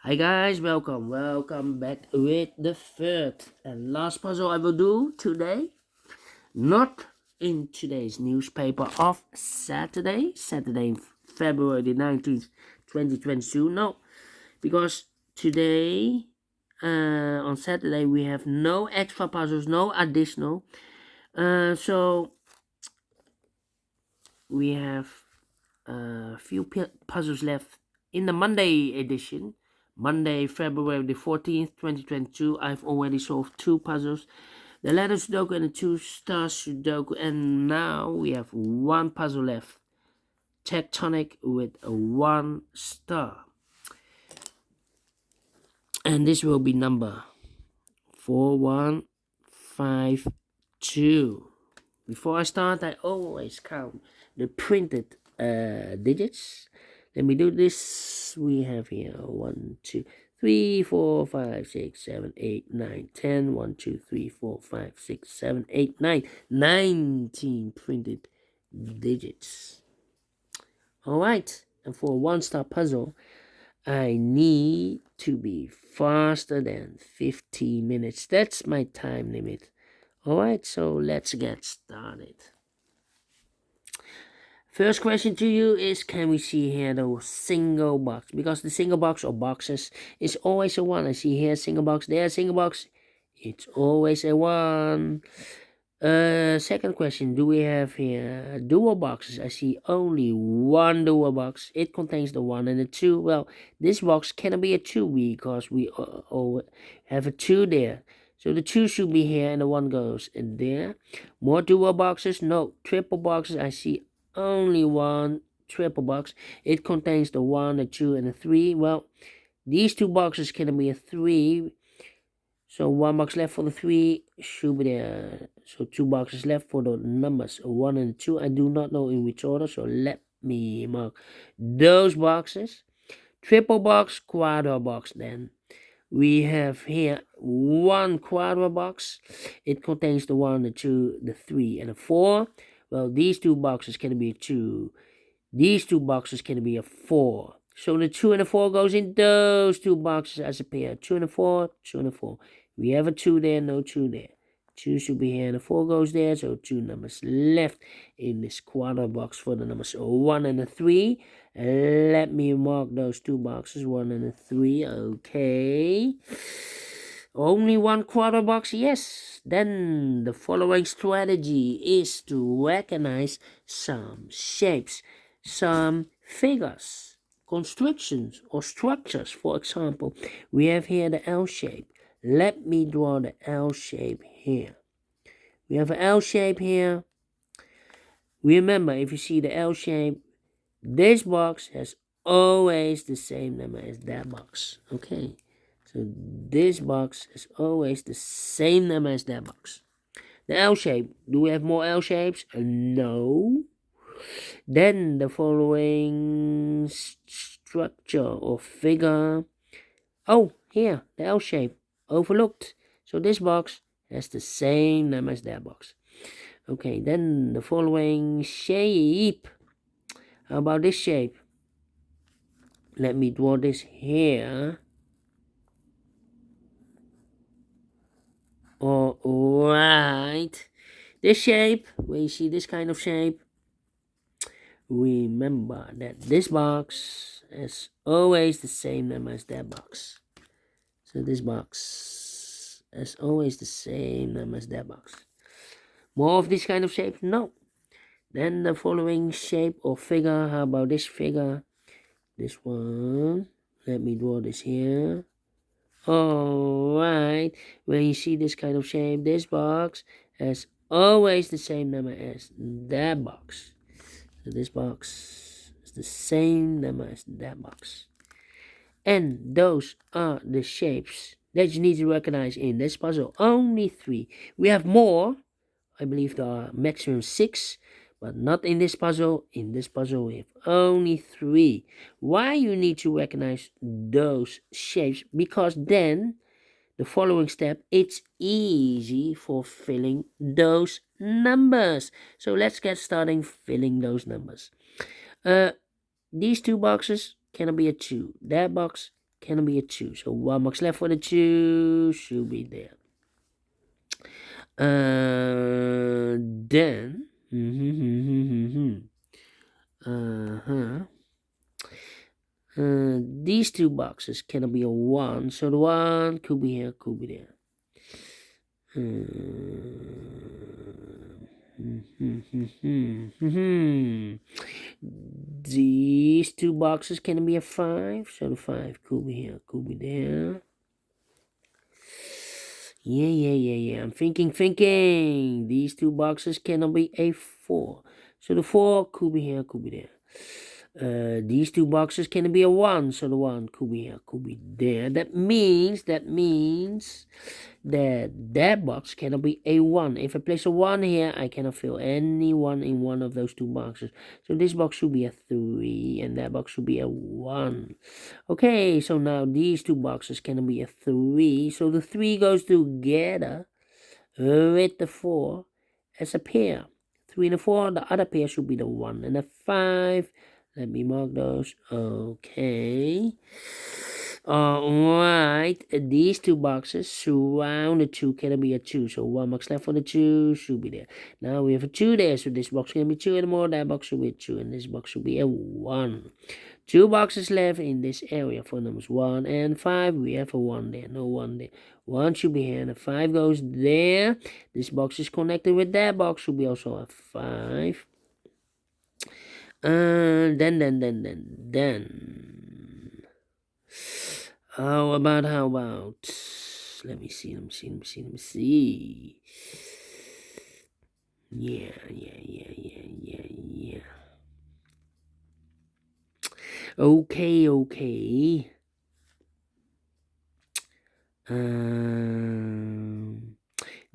Hi guys, welcome back with the third and last puzzle I will do today. Not in today's newspaper of Saturday, February the 19th, 2022. No, because today, on Saturday, we have no extra puzzles, no additional. So we have a few puzzles left in the Monday edition. Monday, February the 14th, 2022. I've already solved two puzzles, the letter Sudoku and the two-star Sudoku, and now we have one puzzle left, Tectonic with a 1 star. And this will be number 4152. Before I start, I always count the printed digits. Let me do this. We have here 1, 2, 3, 4, 5, 6, 7, 8, 9, 10. 1, 2, 3, 4, 5, 6, 7, 8, 9. 19 printed digits. Alright, and for a 1-star puzzle, I need to be faster than 15 minutes. That's my time limit. Alright, so let's get started. First question to you is, can we see here the single box? Because the single box or boxes is always a 1. I see here single box, there single box. It's always a 1. Second question, do we have here dual boxes? I see only one dual box. It contains the 1 and the 2. Well, this box cannot be a 2 because we have a 2 there. So the 2 should be here and the 1 goes in there. More dual boxes? No. Triple boxes? I see only one triple box. It contains the 1, the 2, and the 3. Well, these two boxes cannot be a 3. So 1 box left for the 3 should be there. So 2 boxes left for the numbers 1 and 2. I do not know in which order, so let me mark those boxes. Triple box, quadra box then. We have here 1 quadra box. It contains the 1, the 2, the 3, and the 4. Well, these two boxes can be a 2. These two boxes can be a 4. So the 2 and the 4 goes in those two boxes as a pair. 2 and a 4, 2 and a 4. We have a 2 there, no 2 there. 2 should be here and the 4 goes there. So 2 numbers left in this quadra box for the numbers 1 and a 3. Let me mark those two boxes, 1 and a 3. Okay. Only 1 quadra box, yes. Then the following strategy is to recognize some shapes, some figures, constructions or structures. For example, we have here the L shape. Let me draw the L shape here. We have an L shape here. Remember, if you see the L shape, this box has always the same number as that box. Okay, so this box is always the same number as that box. The L shape. Do we have more L shapes? No. Then the following structure or figure. Oh, here, the L shape. Overlooked. So this box has the same number as that box. Okay, then the following shape. How about this shape? Let me draw this here. Alright. This shape, where you see this kind of shape, remember that this box is always the same number as that box. So this box is always the same number as that box. More of this kind of shape? No. Then the following shape or figure. How about this figure? This one. Let me draw this here. Alright. When you see this kind of shape, this box has always the same number as that box. So this box is the same number as that box. And those are the shapes that you need to recognize in this puzzle. Only 3. We have more. I believe there are maximum 6, but not in this puzzle. In this puzzle we have only 3. Why you need to recognize those shapes? Because then the following step, it's easy for filling those numbers. So let's get starting filling those numbers. These two boxes cannot be a 2. That box cannot be a 2. So 1 box left for the 2, should be there. Then these 2 boxes cannot be a 1, so the 1 could be here, could be there. These 2 boxes can be a 5, so the 5 could be here, could be there. Yeah. I'm thinking. These 2 boxes cannot be a 4, so the 4 could be here, could be there. These 2 boxes can be a 1, so the 1 could be here, could be there. That means that box cannot be a 1. If I place a 1 here, I cannot fill any 1 in one of those 2 boxes. So this box should be a 3, and that box should be a 1. Okay, so now these 2 boxes cannot be a 3, so the 3 goes together with the 4 as a pair. 3 and a 4, the other pair should be the 1 and a 5. Let me mark those. Okay. Alright. These 2 boxes surround the 2 cannot be a 2. So 1 box left for the 2 should be there. Now we have a 2 there. So this box can be 2 anymore. That box should be a 2. And this box should be a 1. 2 boxes left in this area for numbers 1 and 5. We have a 1 there. No 1 there. 1 should be here. And a 5 goes there. This box is connected with that box. Should be also a 5. Then. How about? Let me see. Yeah. Okay.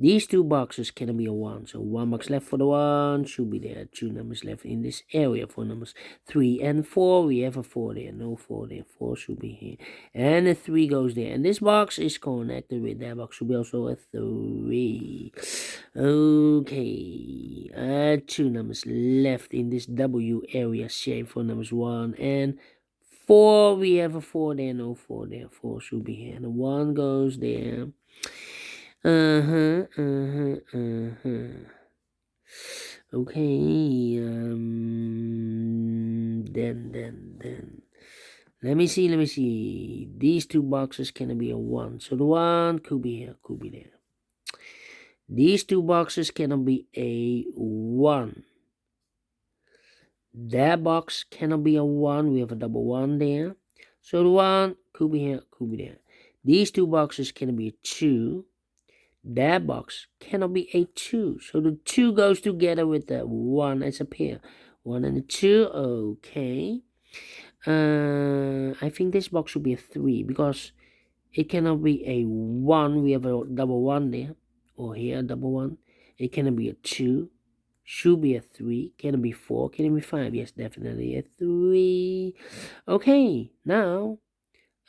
These 2 boxes can be a 1, so 1 box left for the 1 should be there. 2 numbers left in this area for numbers 3 and 4. We have a 4 there, no 4 there. 4 should be here, and a 3 goes there. And this box is connected with that box, should be also a 3. Okay, 2 numbers left in this W area shape for numbers 1 and 4. We have a 4 there, no 4 there. 4 should be here, and the 1 goes there. Okay. Then. Let me see. These 2 boxes can be a 1. So the 1 could be here, could be there. These 2 boxes cannot be a 1. That box cannot be a 1. We have a double 1 there. So the 1 could be here, could be there. These 2 boxes can be a 2. That box cannot be a 2. So the 2 goes together with the 1 as a pair. 1 and a 2. Okay. I think this box should be a 3 because it cannot be a 1. We have a double 1 there. Or here, a double 1. It cannot be a 2. Should be a 3. Can it be 4? Can it be 5? Yes, definitely a 3. Okay, now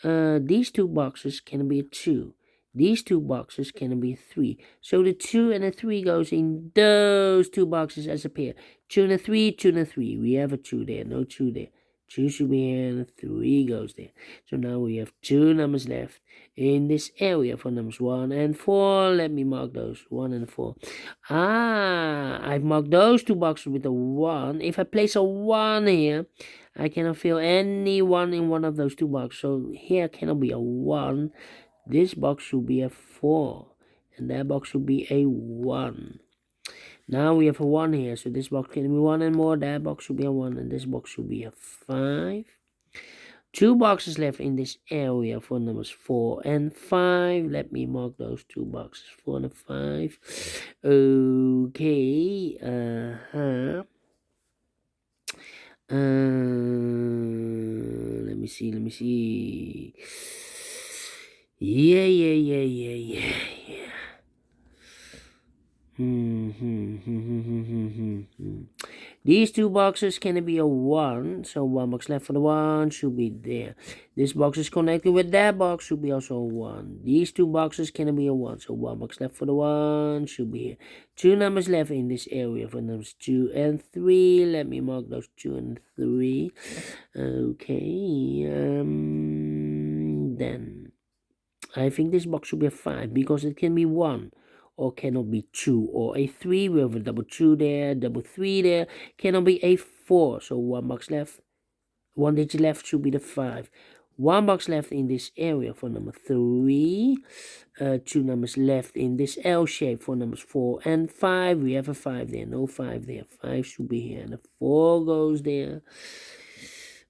these 2 boxes can be a 2. These 2 boxes can be 3. So the 2 and the 3 goes in those 2 boxes as a pair. 2 and a 3, 2 and a 3. We have a 2 there, no 2 there. 2 should be here and 3 goes there. So now we have 2 numbers left in this area for numbers 1 and 4. Let me mark those, 1 and 4. I've marked those 2 boxes with a 1. If I place a 1 here, I cannot fill any 1 in one of those 2 boxes. So here cannot be a 1. This box should be a 4. And that box should be a 1. Now we have a 1 here. So this box can be 1 and more. That box should be a 1. And this box should be a 5. 2 boxes left in this area for numbers 4 and 5. Let me mark those 2 boxes, 4 and 5. Okay. Let me see. Yeah. These 2 boxes can be a 1, so 1 box left for the 1 should be there. This box is connected with that box, should be also a 1. These 2 boxes can be a 1, so 1 box left for the 1 should be here. 2 numbers left in this area for numbers 2 and 3. Let me mark those 2 and 3. Okay. then I think this box should be a 5 because it can be 1 or cannot be 2 or a 3. We have a double 2 there, double 3 there, cannot be a 4. So 1 box left, 1 digit left should be the 5. 1 box left in this area for number 3. 2 numbers left in this L shape for numbers 4 and 5. We have a 5 there, no 5 there. 5 should be here, and the 4 goes there.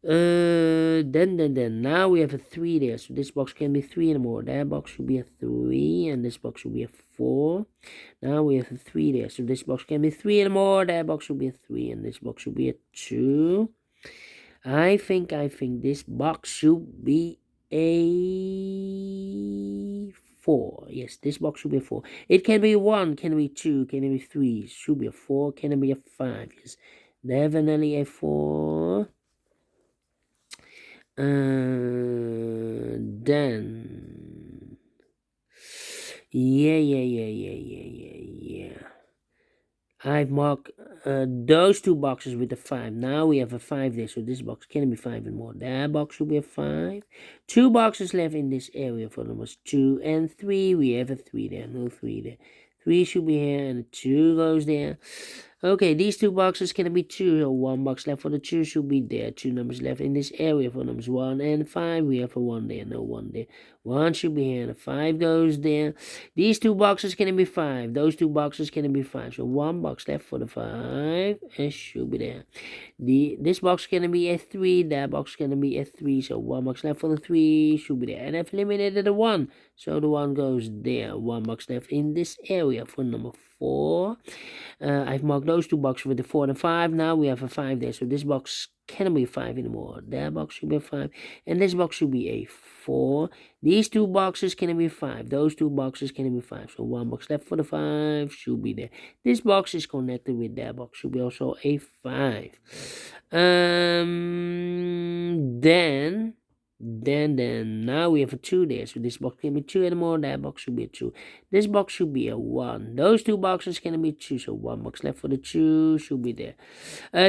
Then now we have a 3 there, so this box can be 3 and more. That box should be a 3, and this box should be a 4. Now we have a 3 there, so this box can be 3 and more. That box should be a 3, and this box should be a 2. I think this box should be a 4. Yes, this box should be a 4. It can be 1, can be 2, can be 3. Should be a 4, can be a 5. Yes, definitely a 4. Then yeah. I've marked those 2 boxes with a 5. Now we have a 5 there, so this box can be 5 and more. That box should be a 5. 2 boxes left in this area for numbers 2 and 3. We have a 3 there, no 3 there. 3 should be here, and 2 goes there. Okay, these 2 boxes can be 2. So 1 box left for the 2 should be there. 2 numbers left in this area for numbers 1 and 5. We have a 1 there, no 1 there. 1 should be here, and a 5 goes there. These 2 boxes can be 5. Those 2 boxes can be 5. So 1 box left for the 5. It should be there. This box can be a 3. That box can be a 3. So 1 box left for the 3 should be there. And I've eliminated the 1. So the 1 goes there. 1 box left in this area for number 4. I've marked those 2 boxes with the 4 and 5. Now we have a 5 there. So this box cannot be a 5 anymore. That box should be a 5. And this box should be a 4. These 2 boxes can be 5. Those 2 boxes can be 5. So 1 box left for the 5 should be there. This box is connected with that box. Should be also a 5. Then now we have a 2 there. So this box can be 2 anymore. That box should be a 2. This box should be a 1. Those 2 boxes can be 2. So 1 box left for the 2 should be there.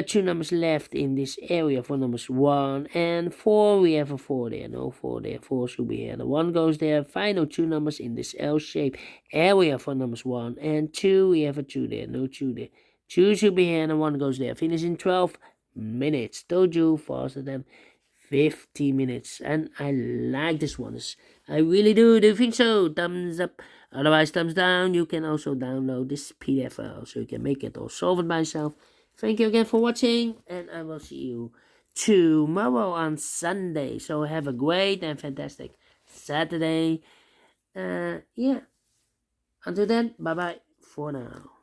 2 numbers left in this area for numbers 1 and 4. We have a 4 there. No 4 there. 4 should be here. The 1 goes there. Final 2 numbers in this L shape area for numbers 1 and 2. We have a 2 there. No 2 there. 2 should be here, and the 1 goes there. Finish in 12 minutes. Told you, faster than 50 minutes. And I like this one. I really do. Do you think so? Thumbs up. Otherwise, thumbs down. You can also download this PDF file so you can make it or solve it by yourself. Thank you again for watching, and I will see you tomorrow on Sunday. So have a great and fantastic Saturday. Yeah. Until then, bye-bye for now.